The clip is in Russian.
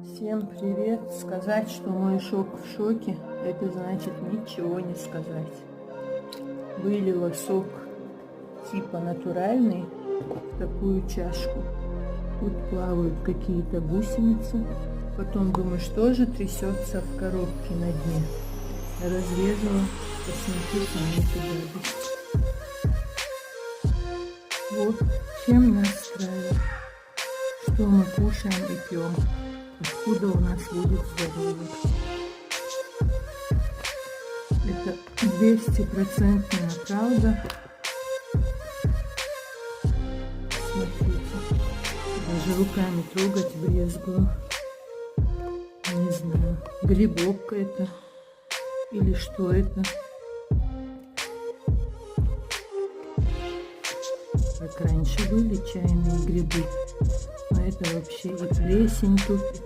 Всем привет! Сказать, что мой шок в шоке, это значит ничего не сказать. Вылила сок типа натуральный в такую чашку. Тут плавают какие-то гусеницы. Потом думаю, что же трясется в коробке на дне. Разрезала, посмотрите на эту гадость. Вот чем нас травят. Что мы кушаем и пьем. Откуда у нас будет здоровье. Это 200% правда. Смотрите, даже руками трогать брезгую. Не знаю, грибок это или что это. Как раньше были чайные грибы, но это вообще и плесень тут.